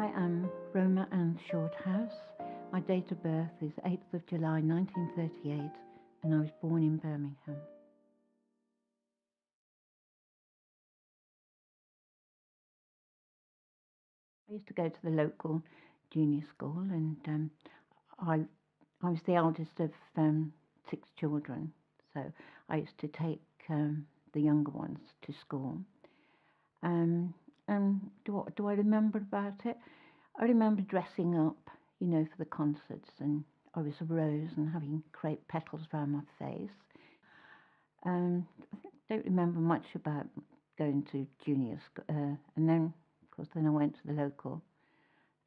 I am Roma Ann Shorthouse. My date of birth is 8th of July 1938 and I was born in Birmingham. I used to go to the local junior school and I, I was the eldest of 6 children. So I used to take the younger ones to school. Um, and do I remember about it? I remember dressing up, for the concerts, and I was a rose and having crepe petals around my face. I don't remember much about going to junior school, and then, of course, then I went to the local,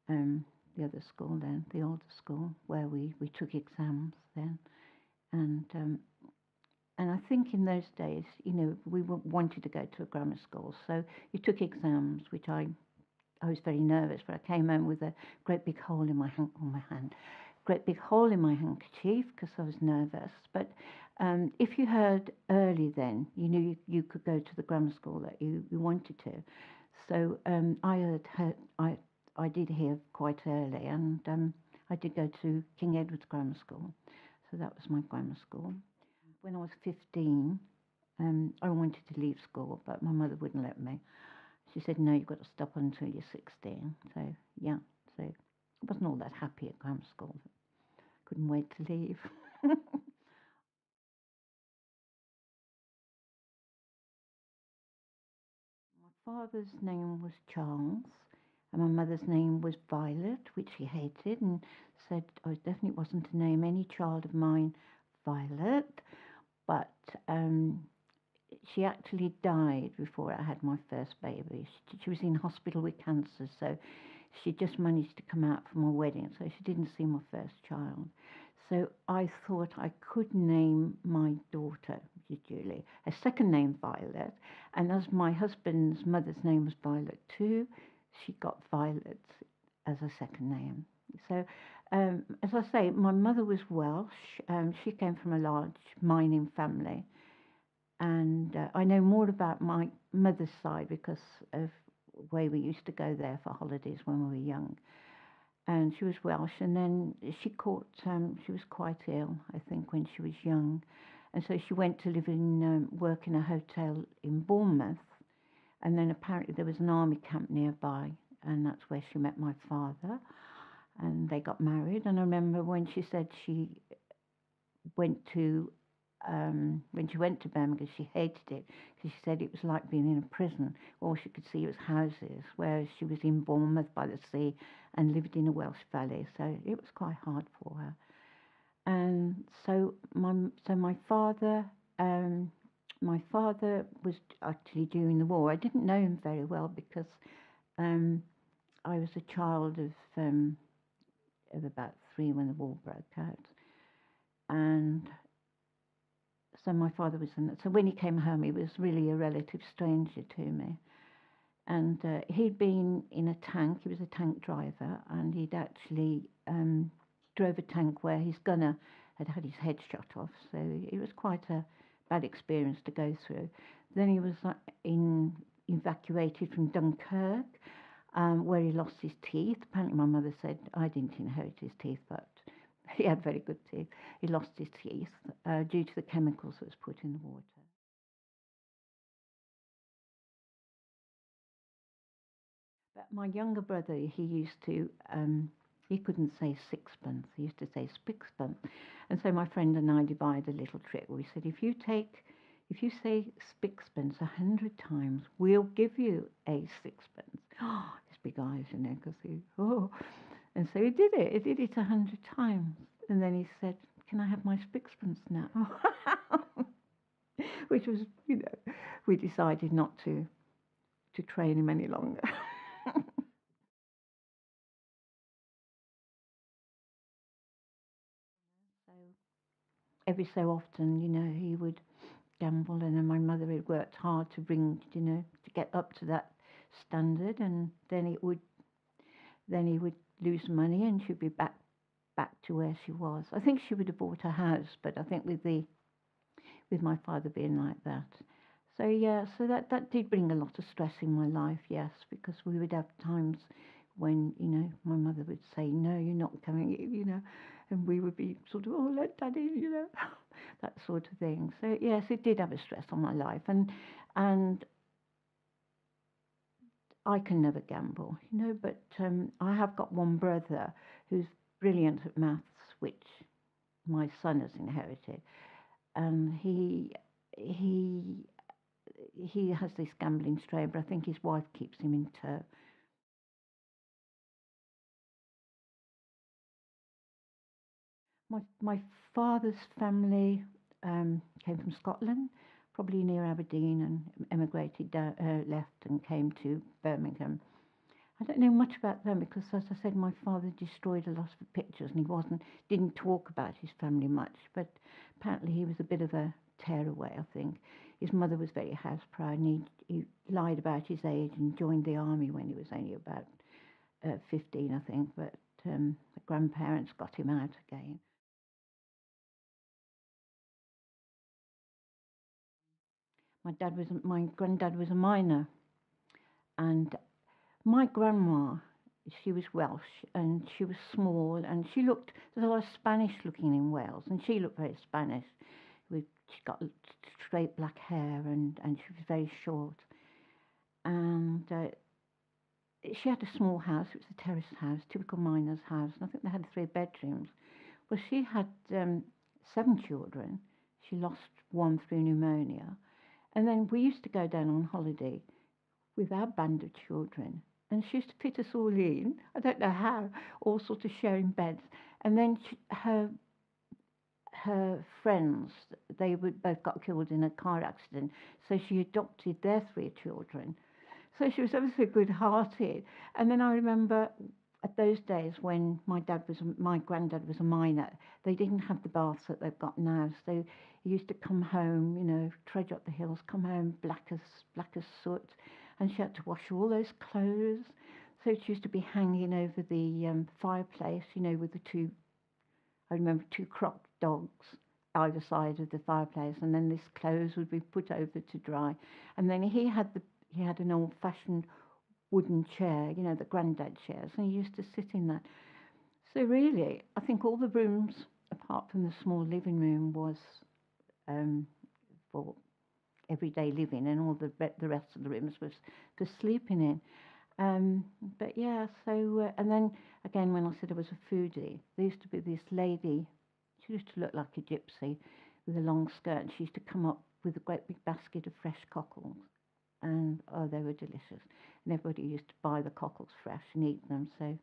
the other school then, the older school, where we took exams then, and I think in those days, wanted to go to a grammar school, so you took exams, which I was very nervous, but I came home with a great big hole in my hand, great big hole in my handkerchief because I was nervous. But if you heard early, then you knew you could go to the grammar school that you wanted to. So I did hear quite early, and I did go to King Edward's Grammar School. So that was my grammar school. When I was 15, I wanted to leave school, but my mother wouldn't let me. She said, no, you've got to stop until you're 16. So, yeah, so I wasn't all that happy at grammar school. Couldn't wait to leave. My father's name was Charles, and my mother's name was Violet, which she hated, and said I definitely wasn't to name any child of mine Violet. But she actually died before I had my first baby. She was in hospital with cancer, so she just managed to come out for my wedding, so she didn't see my first child. So I thought I could name my daughter, which is Julie, a second name Violet, and as my husband's mother's name was Violet too, she got Violet as a second name. So, as I say, my mother was Welsh. She came from a large mining family, and I know more about my mother's side because of the way we used to go there for holidays when we were young. And she was Welsh, and then she was quite ill, I think, when she was young. And so she went to live work in a hotel in Bournemouth. And then apparently there was an army camp nearby, and that's where she met my father. And they got married. And I remember when she said she went to when she went to Birmingham, she hated it because she said it was like being in a prison. All she could see was houses, whereas she was in Bournemouth by the sea and lived in a Welsh valley, so it was quite hard for her. And so my father was actually during the war. I didn't know him very well because um, I was a child of about 3 when the war broke out, and so my father was in it. So when he came home, he was really a relative stranger to me. And he'd been in a tank. He was a tank driver, and he'd actually drove a tank where his gunner had had his head shot off. So it was quite a bad experience to go through. Then he was evacuated from Dunkirk, where he lost his teeth. Apparently, my mother said I didn't inherit his teeth, but he had very good teeth. He lost his teeth due to the chemicals that was put in the water. But my younger brother, he couldn't say sixpence. He used to say spixpence. And so my friend and I devised a little trick. We said, if you say spixpence 100 times, we'll give you a sixpence. Oh, his big eyes, because and so he did it. He did it 100 times. And then he said, can I have my sixpence now? Which was, we decided not to train him any longer. So every so often, he would gamble, and then my mother had worked hard to to get up to that standard, and then he would lose money, and she'd be back to where she was. I think she would have bought a house, but I think with my father being like that. So yeah, so that did bring a lot of stress in my life, yes, because we would have times when, my mother would say, no, you're not coming in, and we would be sort of, oh, let Dad in, that sort of thing. So, yes, it did have a stress on my life. And I can never gamble, but I have got one brother who's brilliant at maths, which my son has inherited. And he has this gambling strain, but I think his wife keeps him in tow. My father's family came from Scotland, probably near Aberdeen, and emigrated down, left and came to Birmingham. I don't know much about them because, as I said, my father destroyed a lot of the pictures, and he didn't talk about his family much. But apparently, he was a bit of a tearaway. I think his mother was very house proud, and he lied about his age and joined the army when he was only about 15, I think. But the grandparents got him out again. My granddad was a miner, and my grandma, she was Welsh, and she was small, and there's a lot of Spanish looking in Wales, and she looked very Spanish. She got straight black hair, and she was very short. And she had a small house. It was a terraced house, typical miner's house, and I think they had 3 bedrooms. Well, she had 7 children. She lost one through pneumonia. And then we used to go down on holiday with our band of children. And she used to fit us all in, I don't know how, all sort of sharing beds. And then her friends, they both got killed in a car accident. So she adopted their 3 children. So she was ever so good-hearted. And then I remember at those days when my granddad was a miner, they didn't have the baths that they've got now. So he used to come home, trudge up the hills, come home black as soot, and she had to wash all those clothes. So she used to be hanging over the fireplace, with I remember 2 cropped dogs either side of the fireplace, and then this clothes would be put over to dry. And then he had an old-fashioned wooden chair, the granddad chairs, and he used to sit in that. So really, I think all the rooms, apart from the small living room, was for everyday living, and all the rest of the rooms was for sleeping in. But yeah, so and then again, when I said I was a foodie, there used to be this lady. She used to look like a gypsy with a long skirt. And she used to come up with a great big basket of fresh cockles, and oh, they were delicious. And everybody used to buy the cockles fresh and eat them. So,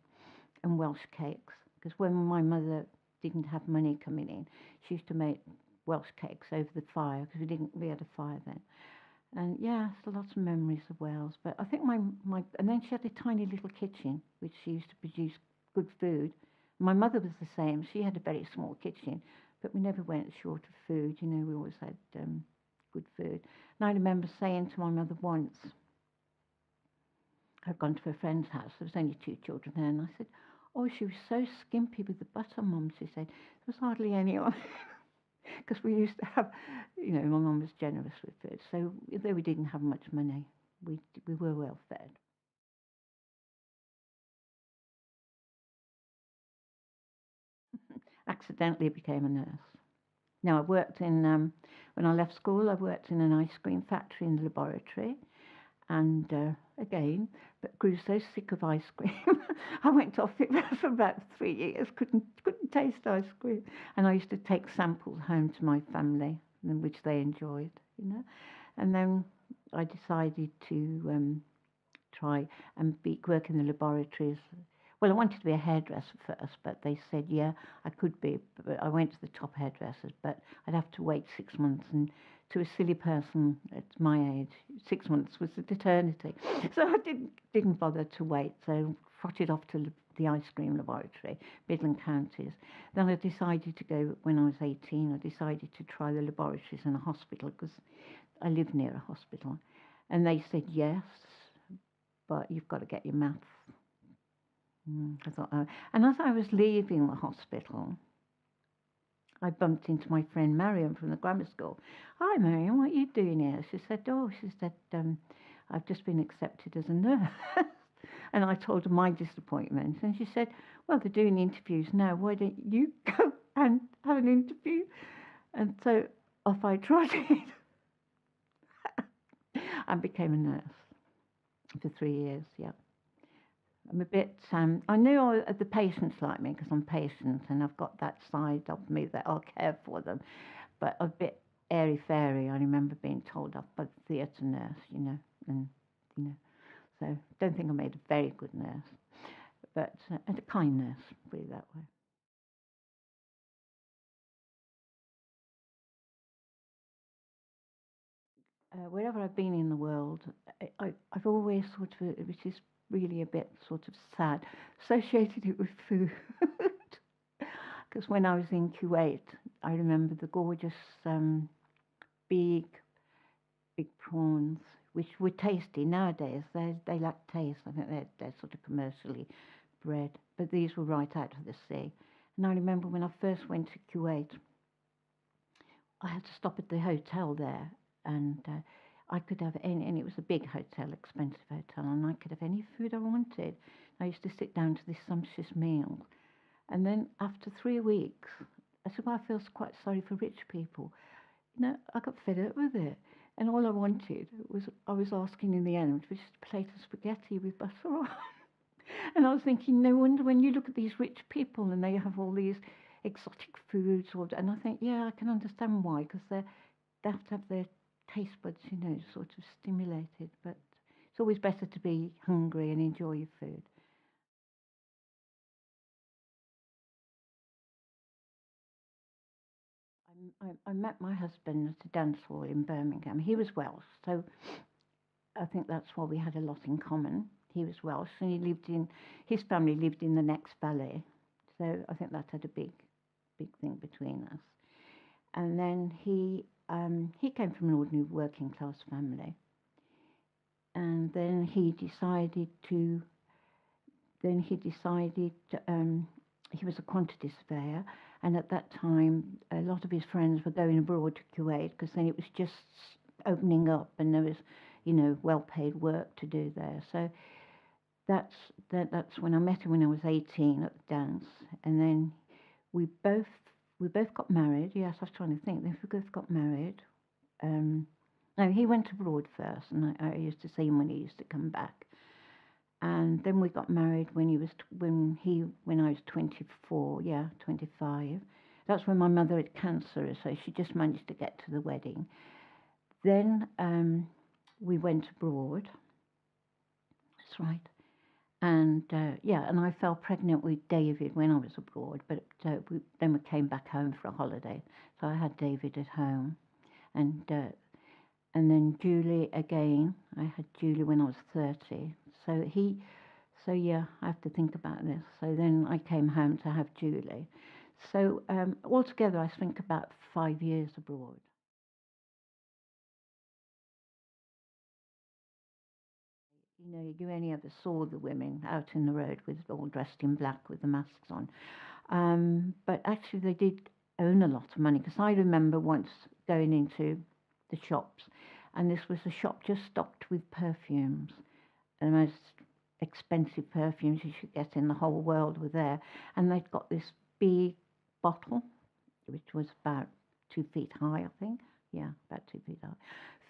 and Welsh cakes, because when my mother didn't have money coming in, she used to make Welsh cakes over the fire because we had a fire then. And yeah, so lots of memories of Wales. But I think and then she had a tiny little kitchen which she used to produce good food. My mother was the same. She had a very small kitchen, but we never went short of food. We always had good food. And I remember saying to my mother once, I'd gone to a friend's house. There was only 2 children there, and I said, "Oh, she was so skimpy with the butter, Mum." She said, "There was hardly any on." Because we used to have, my mum was generous with food. So though we didn't have much money, we were well fed. Accidentally became a nurse. Now I worked when I left school, I worked in an ice cream factory in the laboratory. And again, but grew so sick of ice cream, I went off it for about 3 years. Couldn't taste ice cream, and I used to take samples home to my family, which they enjoyed. And then I decided to try and work in the laboratories. Well, I wanted to be a hairdresser first, but they said, yeah, I could be. But I went to the top hairdressers, but I'd have to wait 6 months. And to a silly person at my age, 6 months was an eternity. So I didn't bother to wait. So trotted off to the ice cream laboratory, Midland Counties. Then I decided to go, when I was 18, I decided to try the laboratories in a hospital because I live near a hospital. And they said, yes, but you've got to get your maths. I thought, oh. And as I was leaving the hospital, I bumped into my friend Marion from the grammar school. Hi, Marion, what are you doing here? She said, I've just been accepted as a nurse. And I told her my disappointment, and she said, "Well, they're doing interviews now. Why don't you go and have an interview?" And so off I trotted and became a nurse for 3 years. Yeah, I'm a bit. I knew the patients like me because I'm patient, and I've got that side of me that I'll care for them. But a bit airy fairy. I remember being told off by the theatre nurse, and you know. So don't think I made a very good nurse, but and a kind nurse, put it that way. Wherever I've been in the world, I've always sort of, which is really a bit sort of sad, associated it with food. Because when I was in Kuwait, I remember the gorgeous big, big prawns, which were tasty. Nowadays, they lack taste. I think they're sort of commercially bred, but these were right out of the sea. And I remember when I first went to Kuwait, I had to stop at the hotel there, and I could have any, and it was a big hotel, expensive hotel, and I could have any food I wanted. I used to sit down to this sumptuous meal, and then after 3 weeks, I said, "Well, I feel quite sorry for rich people." I got fed up with it, and all I wanted was, I was asking in the end, was just a plate of spaghetti with butter on. And I was thinking, no wonder when you look at these rich people and they have all these exotic foods, and I think, yeah, I can understand why, because they have to have their taste buds, sort of stimulated. But it's always better to be hungry and enjoy your food. I met my husband at a dance hall in Birmingham. He was Welsh, so I think that's why we had a lot in common. He was Welsh, and his family lived in the next valley, so I think that had a big, big thing between us. And then he came from an ordinary working class family, and then he decided to. Then he decided he was a quantity surveyor, and at that time a lot of his friends were going abroad to Kuwait because then it was just opening up, and there was, well-paid work to do there. So that's when I met him when I was 18 at the dance, and then we both we both got married. Yes, I was trying to think. Then we both got married. Um, no, he went abroad first, and I used to see him when he used to come back. And then we got married when I was 24. Yeah, 25. That's when my mother had cancer, so she just managed to get to the wedding. Then we went abroad. That's right. And yeah, and I fell pregnant with David when I was abroad, but then we came back home for a holiday. So I had David at home, and then Julie again. I had Julie when I was 30. So yeah, I have to think about this. So then I came home to have Julie. So altogether, I think about 5 years abroad. You only ever saw the women out in the road with all dressed in black with the masks on. But actually, they did own a lot of money because I remember once going into the shops, and this was a shop just stocked with perfumes, and the most expensive perfumes you should get in the whole world were there. And they'd got this big bottle, which was about 2 feet high, I think. Yeah, about 2 feet high,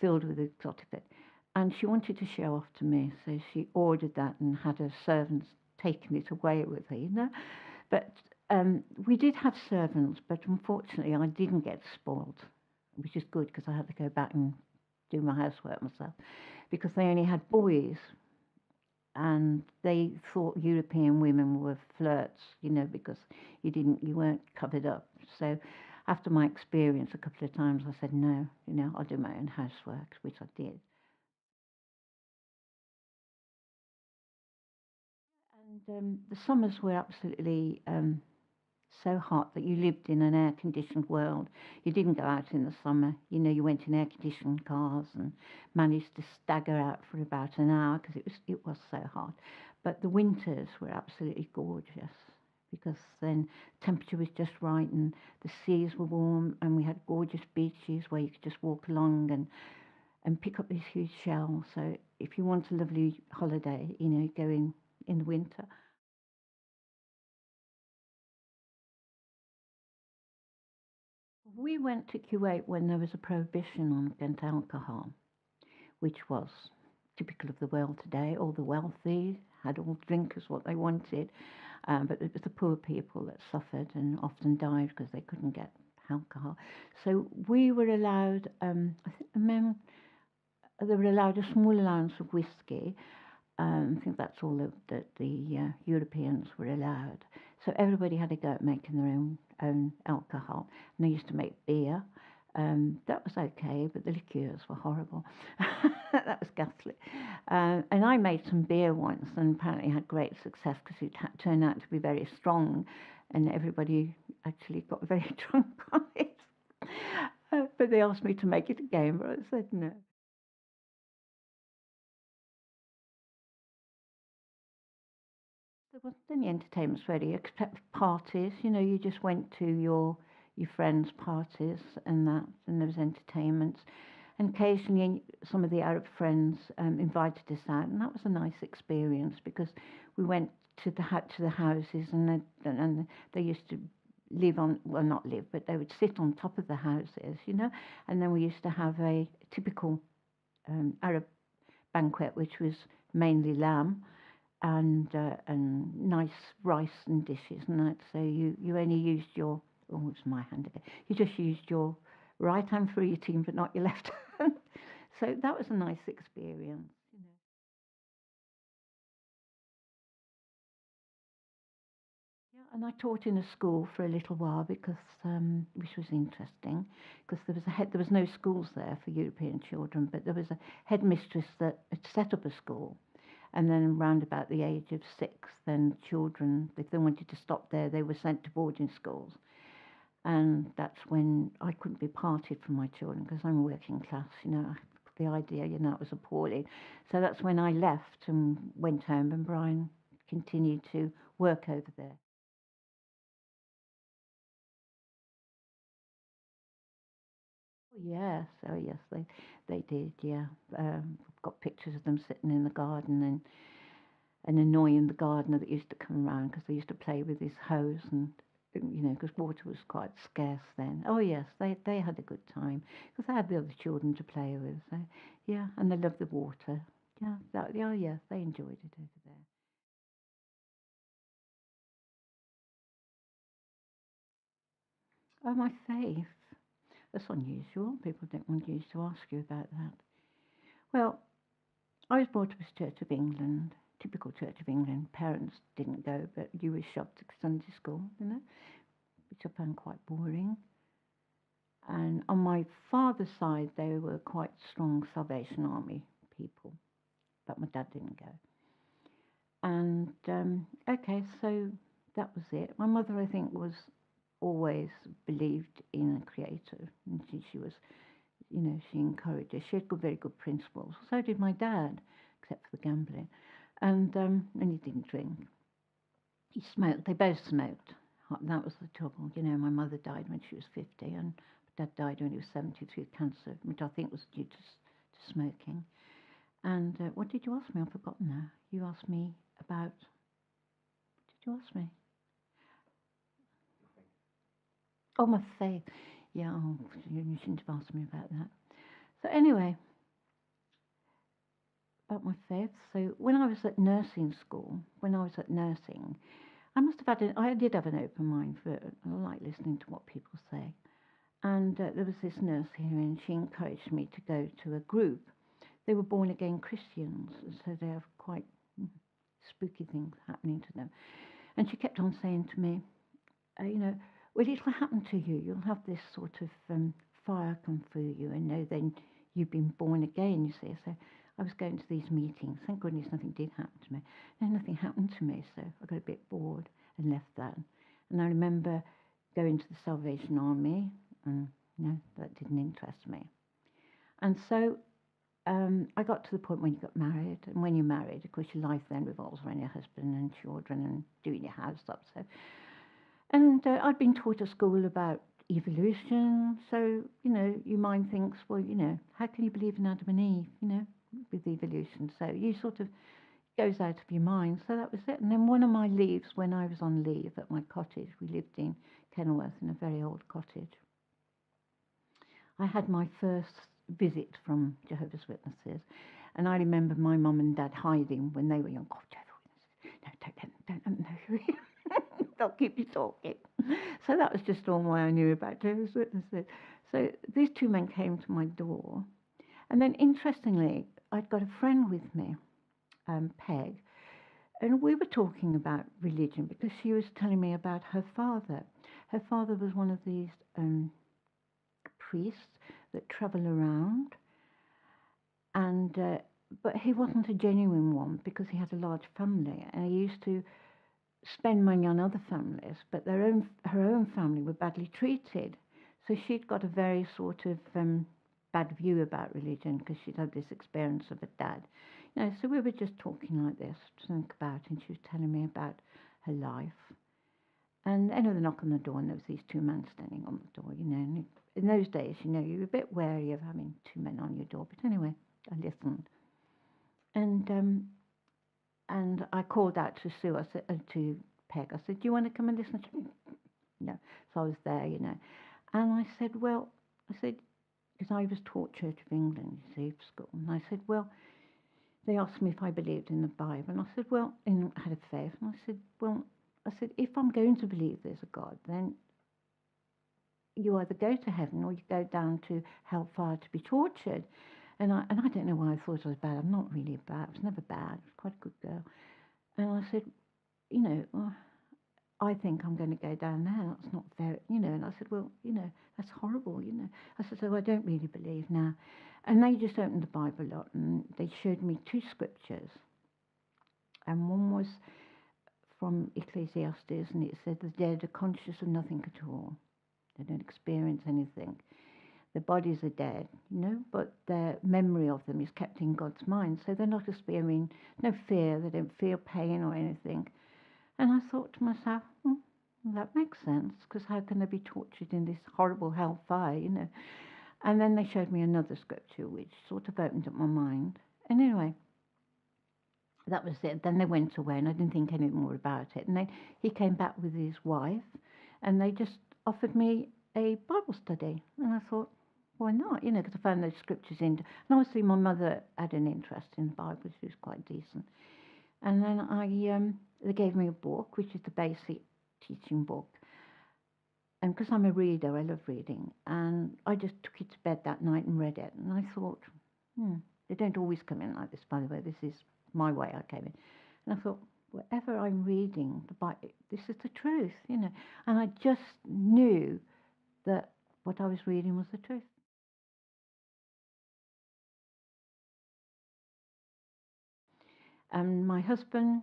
filled with exotic. And she wanted to show off to me, so she ordered that and had her servants taking it away with her. But we did have servants, but unfortunately I didn't get spoiled, which is good because I had to go back and do my housework myself, because they only had boys, and they thought European women were flirts, because you weren't covered up. So after my experience a couple of times, I said, no, I'll do my own housework, which I did. And the summers were absolutely so hot that you lived in an air-conditioned world. You didn't go out in the summer. You went in air-conditioned cars and managed to stagger out for about an hour because it was so hot. But the winters were absolutely gorgeous because then temperature was just right and the seas were warm and we had gorgeous beaches where you could just walk along, and pick up these huge shells. So if you want a lovely holiday, go in the winter. We went to Kuwait when there was a prohibition on against alcohol, which was typical of the world today. All the wealthy had all drinkers what they wanted, but it was the poor people that suffered and often died because they couldn't get alcohol. So we were allowed, I think the men, they were allowed a small allowance of whiskey. I think that's all that the Europeans were allowed. So everybody had to go at making their own alcohol. And they used to make beer. That was okay, but the liqueurs were horrible. That was ghastly. And I made some beer once and apparently had great success because it turned out to be very strong and everybody actually got very drunk on it. But they asked me to make it again, but I said no. There wasn't any entertainments really, except for parties. You just went to your friends' parties and that, and there was entertainments. And occasionally, some of the Arab friends invited us out, and that was a nice experience because we went to the houses, and they used to live on, well, not live, but they would sit on top of the houses. And then we used to have a typical Arab banquet, which was mainly lamb and nice rice and dishes and that. So you only used your, oh, it's my hand again. You just used your right hand for eating, but not your left hand. So that was a nice experience. Yeah, and I taught in a school for a little while because which was interesting because there was no schools there for European children, but there was a headmistress that had set up a school. And then round about the age of 6, then children, if they wanted to stop there, they were sent to boarding schools. And that's when I couldn't be parted from my children because I'm working class. The idea, it was appalling. So that's when I left and went home, and Brian continued to work over there. Oh yes, they did, yeah. I've got pictures of them sitting in the garden and annoying the gardener that used to come around because they used to play with his hose and because water was quite scarce then. Oh yes, they had a good time because they had the other children to play with. So yeah, and they loved the water. Oh yes, they enjoyed it over there. Oh, my faith. That's unusual. People don't want you to ask you about that. Well, I was brought up as Church of England, typical Church of England. Parents didn't go, but you were shoved to Sunday school, which I found quite boring. And on my father's side, they were quite strong Salvation Army people, but my dad didn't go. And okay, so that was it. My mother, I think, was always believed in a creator, and she was, she encouraged us. She had very good principles. So did my dad, except for the gambling, and he didn't drink. He smoked. They both smoked. That was the trouble. My mother died when she was 50, and Dad died when he was 70 through cancer, which I think was due to smoking. And what did you ask me? I've forgotten now. You asked me about. What did you ask me? Oh, my faith. Yeah, you shouldn't have asked me about that. So anyway, about my faith. So when I was at nursing school, when I was at nursing, I did have an open mind for, I like listening to what people say. And there was this nurse here, and she encouraged me to go to a group. They were born again Christians, so they have quite spooky things happening to them. And she kept on saying to me, well, it'll happen to you. You'll have this sort of fire come through you, and then you've been born again, you see. So I was going to these meetings. Thank goodness nothing did happen to me. No, nothing happened to me, so I got a bit bored and left that. And I remember going to the Salvation Army, and that didn't interest me. And so I got to the point when you got married, and when you're married, of course, your life then revolves around your husband and children and doing your house up. So, and I'd been taught at school about evolution. So, your mind thinks, well, how can you believe in Adam and Eve, with evolution? So you sort of goes out of your mind. So that was it. And then one of my leaves, when I was on leave at my cottage, we lived in Kenilworth in a very old cottage. I had my first visit from Jehovah's Witnesses, and I remember my mum and dad hiding when they were young. Oh, Jehovah's Witnesses! No, don't know. They'll keep you talking. So that was just all I knew about Jehovah's Witnesses. So these two men came to my door, and then interestingly, I'd got a friend with me, Peg, and we were talking about religion because she was telling me about her father. Her father was one of these priests that travel around, and but he wasn't a genuine one because he had a large family, and he used to spend money on other families, but her own family were badly treated. So she'd got a very sort of bad view about religion because she'd had this experience of a dad. So we were just talking like this to think about it, and she was telling me about her life. And another knock on the door, and there was these two men standing on the door, and in those days, you were a bit wary of having two men on your door. But anyway, I listened. And I called out to Sue, I said, to Peg, I said, do you want to come and listen to me? No. So I was there, And I said, because I was taught Church of England, for school. And I said, well, they asked me if I believed in the Bible. And I said, well, and I had a faith. And I said, if I'm going to believe there's a God, then you either go to heaven or you go down to hellfire to be tortured. And I don't know why I thought I was bad. I'm not really bad. I was never bad. I was quite a good girl. And I said, I think I'm going to go down there. That's not fair, And I said, well, that's horrible, I said, so I don't really believe now. And they just opened the Bible up and they showed me two scriptures. And one was from Ecclesiastes, and it said the dead are conscious of nothing at all. They don't experience anything. Their bodies are dead, but their memory of them is kept in God's mind. So they're not experiencing no fear, they don't feel pain or anything. And I thought to myself, that makes sense, because how can they be tortured in this horrible hellfire, And then they showed me another scripture, which sort of opened up my mind. And anyway, that was it. Then they went away, and I didn't think any more about it. And then he came back with his wife, and they just offered me a Bible study. And I thought, why not? Because I found those scriptures in. And obviously my mother had an interest in the Bible. She was quite decent. And then they gave me a book, which is the basic teaching book. And because I'm a reader, I love reading. And I just took it to bed that night and read it. And I thought, they don't always come in like this, by the way. This is my way I came in. And I thought, whatever I'm reading, the Bible, this is the truth, And I just knew that what I was reading was the truth. And my husband,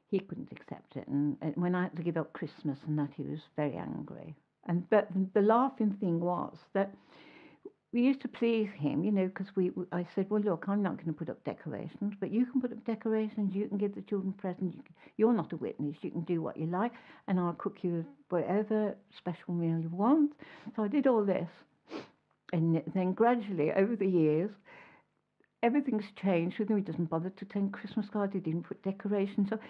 he couldn't accept it. And when I had to give up Christmas and that, he was very angry. But the laughing thing was that we used to please him, because I said, well, look, I'm not going to put up decorations, but you can put up decorations, you can give the children presents, you're not a witness, you can do what you like, and I'll cook you whatever special meal you want. So I did all this. And then gradually, over the years, everything's changed with him. He doesn't bother to send Christmas cards. He didn't put decorations up.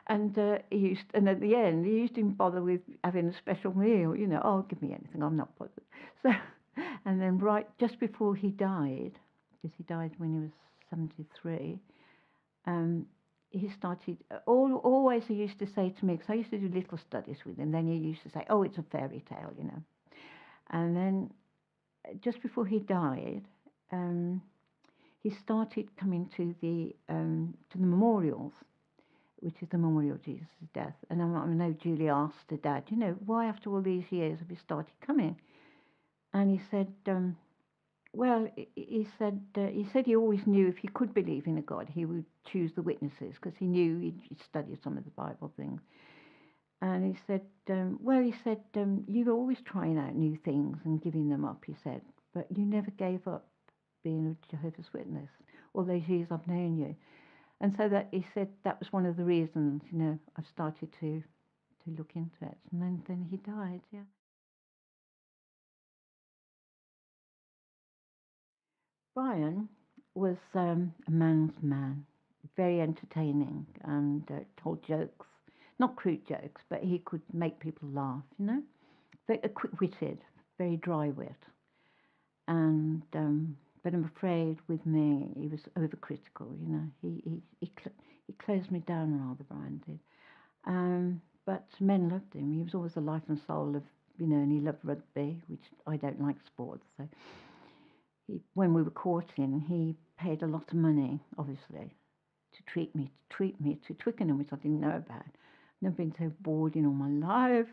And at the end, he didn't bother with having a special meal. Oh, give me anything. I'm not bothered. So, and then right just before he died, because he died when he was 73, he started, always he used to say to me, because I used to do little studies with him, then he used to say, oh, it's a fairy tale, And then just before he died, he started coming to the memorials, which is the memorial of Jesus' death. And I know Julie asked her dad, why after all these years have you started coming? And he said, he said he always knew if he could believe in a God, he would choose the witnesses, because he knew he'd studied some of the Bible things. And he said, you're always trying out new things and giving them up, he said, but you never gave up being a Jehovah's Witness all those years I've known you. And so that he said that was one of the reasons, I started to look into it. And then he died, yeah. Brian was a man's man, very entertaining and told jokes, not crude jokes, but he could make people laugh, very quick-witted, very dry wit. And but I'm afraid with me, he was overcritical. He closed me down rather. Brian did. But men loved him. He was always the life and soul of, and he loved rugby, which I don't like sports. So when we were courting, he paid a lot of money, obviously, to treat me to Twickenham, which I didn't know about. Never been so bored in all my life.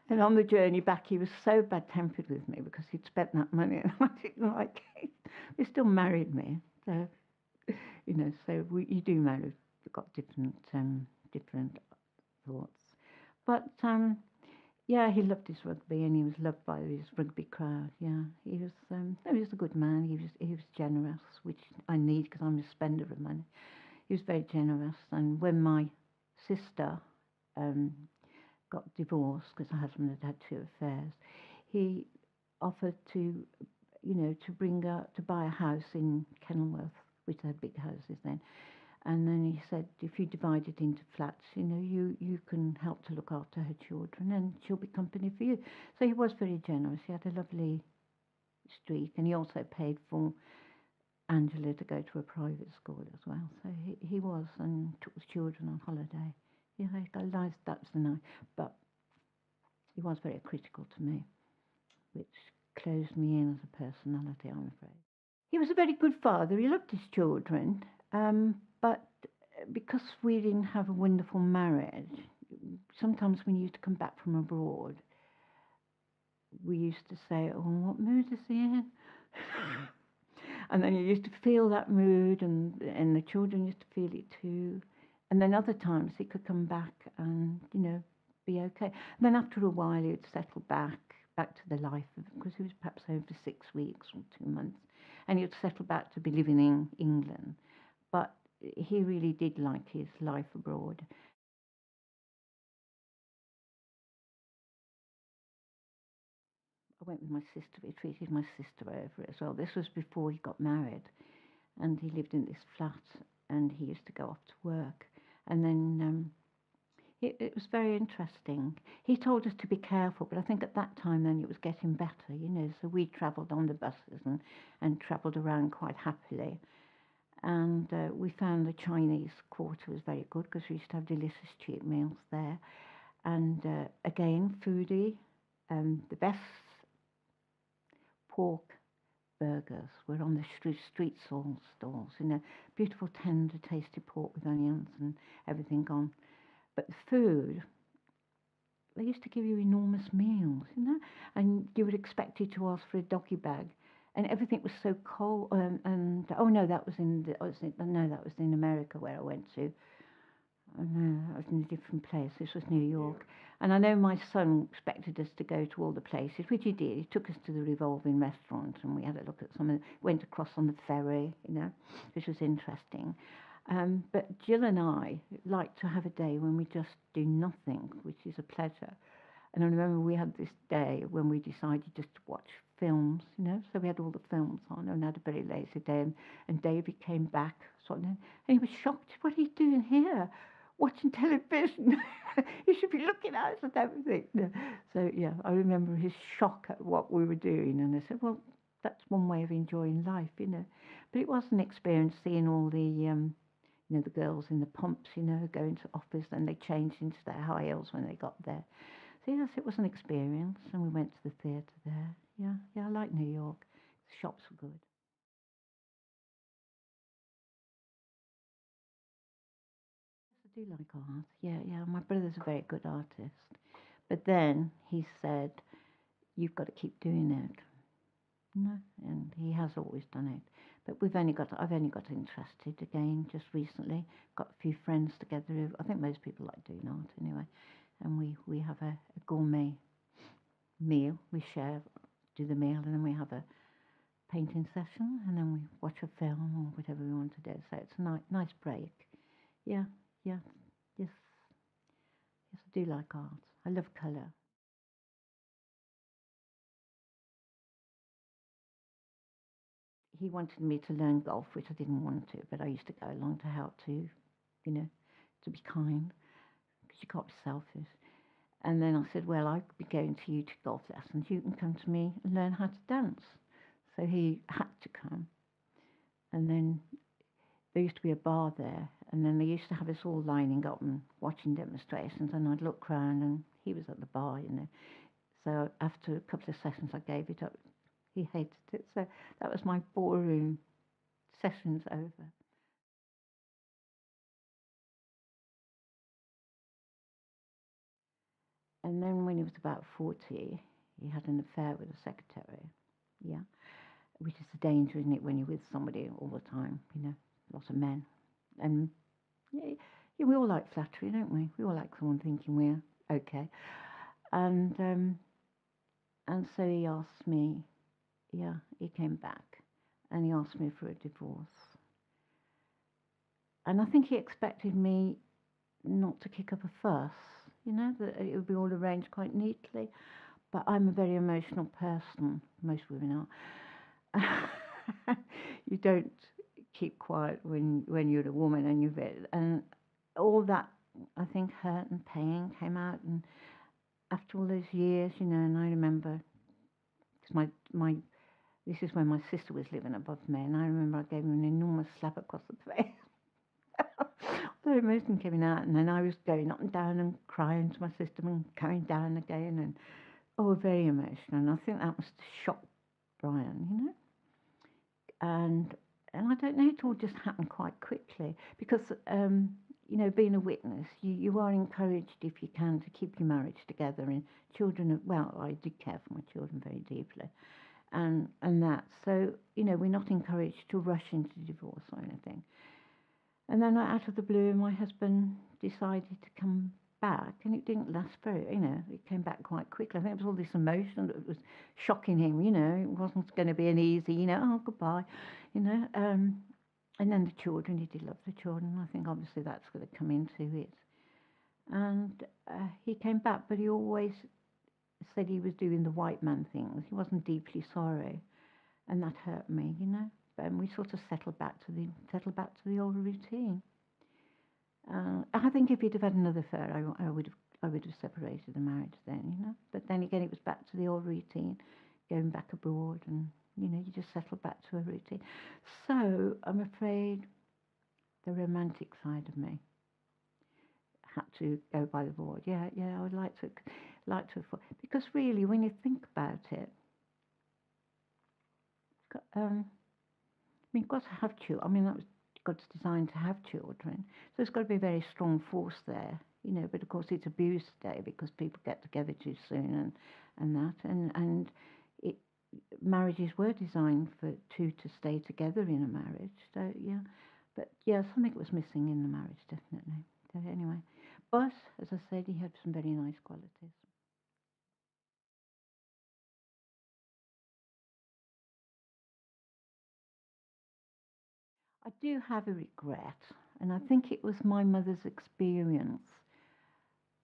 And on the journey back, he was so bad-tempered with me because he'd spent that money and I didn't like it. He still married me, so you do marry. We've got different thoughts, but yeah, he loved his rugby and he was loved by his rugby crowd. Yeah, no, he was a good man. He was generous, which I need because I'm a spender of money. He was very generous, and when my sister um, got divorced because her husband had had two affairs, he offered to bring her to buy a house in Kenilworth, which had big houses then. And then he said, if you divide it into flats, you can help to look after her children and she'll be company for you. So he was very generous. He had a lovely streak, and he also paid for Angela to go to a private school as well. So he was, and took the children on holiday. Yeah, I nice, that's the nice. But he was very critical to me, which closed me in as a personality, I'm afraid. He was a very good father. He loved his children, but because we didn't have a wonderful marriage, sometimes when you used to come back from abroad, we used to say, "Oh, what mood is he in?" And then you used to feel that mood, and the children used to feel it too. And then other times he could come back and be okay. And then after a while he would settle back to the life of, because he was perhaps home for 6 weeks or 2 months, and he would settle back to be living in England. But he really did like his life abroad. I went with my sister. We treated my sister over as well. This was before he got married, and he lived in this flat, and he used to go off to work. And then it was very interesting. He told us to be careful, but I think at that time then it was getting better, So we travelled on the buses and travelled around quite happily. And we found the Chinese Quarter was very good because we used to have delicious cheap meals there. And again, foodie, the best pork burgers were on the street stalls, beautiful, tender, tasty pork with onions and everything on. But the food, they used to give you enormous meals, and you would expect you to ask for a doggy bag, and everything was so cold. And oh no, that was that was in America where I went to. Oh no, I was in a different place. This was New York. And I know my son expected us to go to all the places, which he did. He took us to the revolving restaurant and we had a look at some of went across on the ferry, which was interesting. But Jill and I like to have a day when we just do nothing, which is a pleasure. And I remember we had this day when we decided just to watch films, So we had all the films on and had a very lazy day. And David came back, and he was shocked. What are you doing here? Watching television? You should be looking out at everything. So, yeah, I remember his shock at what we were doing. And I said, well, that's one way of enjoying life, But it was an experience seeing all the girls in the pumps, going to office, and they changed into their high heels when they got there. So yes, it was an experience, and we went to the theatre there. Yeah, I like New York. The shops were good. Yes, I do like art. Yeah. My brother's a very good artist, but then he said, "You've got to keep doing it." And he has always done it. But I've only got interested again just recently. Got a few friends together. I think most people like doing art anyway, and we have a gourmet meal. We share, do the meal, and then we have a painting session, and then we watch a film or whatever we want to do. So it's a nice break. Yeah, yeah, yes, yes, I do like art. I love colour. he wanted me to learn golf, which I didn't want to, but I used to go along to help to, you know, to be kind, because you can't be selfish. And then I said, well, I could be going to you to golf lessons. You can come to me and learn how to dance. So he had to come. And then there used to be a bar there. And then they used to have us all lining up and watching demonstrations. And I'd look round and he was at the bar, you know. So after a couple of sessions, I gave it up. He hated it. So that was my ballroom sessions over. And then when he was about 40, he had an affair with a secretary. Yeah. Which is the danger, isn't it, when you're with somebody all the time, you know, lots of men. And yeah, yeah, we all like flattery, don't we? We all like someone thinking we're okay. And and so he asked me, yeah, he came back and he asked me for a divorce. And I think he expected me not to kick up a fuss, you know, that it would be all arranged quite neatly. But I'm a very emotional person. Most women are. You don't keep quiet when you're a woman, and and all that, I think, hurt and pain came out. And after all those years, you know, and I remember, because my this is when my sister was living above me, and I remember I gave him an enormous slap across the face. The emotion came out, and then I was going up and down and crying to my sister and coming down again, and oh, very emotional. And I think that must have shocked Brian, you know. And I don't know, it all just happened quite quickly because you know, being a witness, you are encouraged if you can to keep your marriage together, and children. Well, I did care for my children very deeply, and that. So you know, we're not encouraged to rush into divorce or anything. And then out of the blue, my husband decided to come back, and it didn't last very, you know, it came back quite quickly. I think it was all this emotion that was shocking him, you know, it wasn't going to be an easy, you know, oh, goodbye, you know. And then the children, he did love the children. I think obviously that's going to come into it. And he came back, but he always said he was doing the white man things. He wasn't deeply sorry, and that hurt me, you know. And we sort of settled back to the old routine. I think if he'd have had another affair, I would have separated the marriage then, you know. But then again, it was back to the old routine, going back abroad, and you know, you just settle back to a routine. So I'm afraid the romantic side of me had to go by the board. Yeah, yeah, I would like to because really, when you think about it, I mean, you've got to have children. I mean, that was God's design to have children. So there's got to be a very strong force there, you know. But of course, it's abused today because people get together too soon and that. And it, marriages were designed for two to stay together in a marriage. So, yeah. But, yeah, something was missing in the marriage, definitely. So, anyway. But, as I said, he had some very nice qualities. I do have a regret, and I think it was my mother's experience.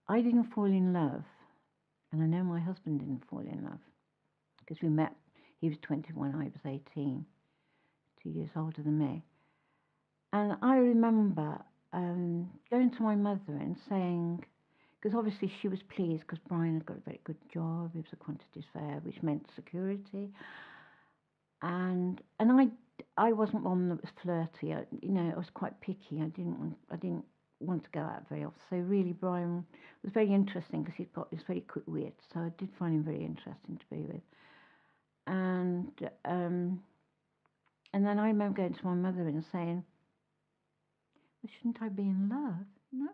I didn't fall in love, and I know my husband didn't fall in love because we met. He was 21, I was 18, 2 years older than me. And I remember going to my mother and saying, because obviously she was pleased because Brian had got a very good job. He was a quantity surveyor, which meant security. And I wasn't one that was flirty. You know, I was quite picky. I didn't want to go out very often. So really, Brian was very interesting because he's got this very quick wit. So I did find him very interesting to be with. And um, and then I remember going to my mother and saying, well, "Shouldn't I be in love?" No.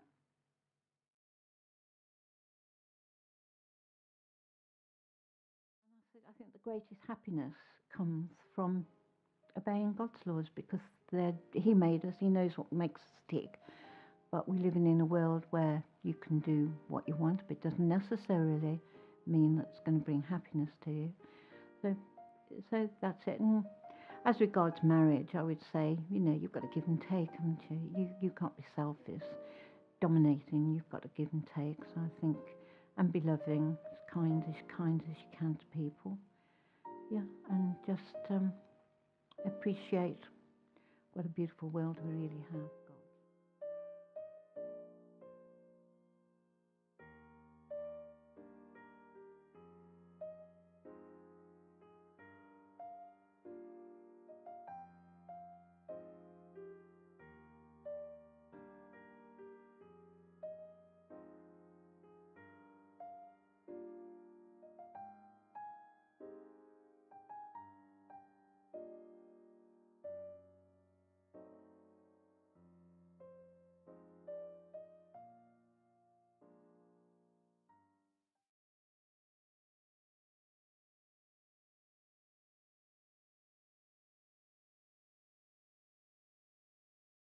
I think the greatest happiness comes from obeying God's laws because He made us. He knows what makes us tick. But we're living in a world where you can do what you want, but it doesn't necessarily mean that's going to bring happiness to you. So, so that's it. And as regards marriage, I would say, you know, you've got to give and take, haven't you? You can't be selfish, dominating. You've got to give and take. So I think, and be loving, as kind as you can to people. Yeah, and just appreciate what a beautiful world we really have.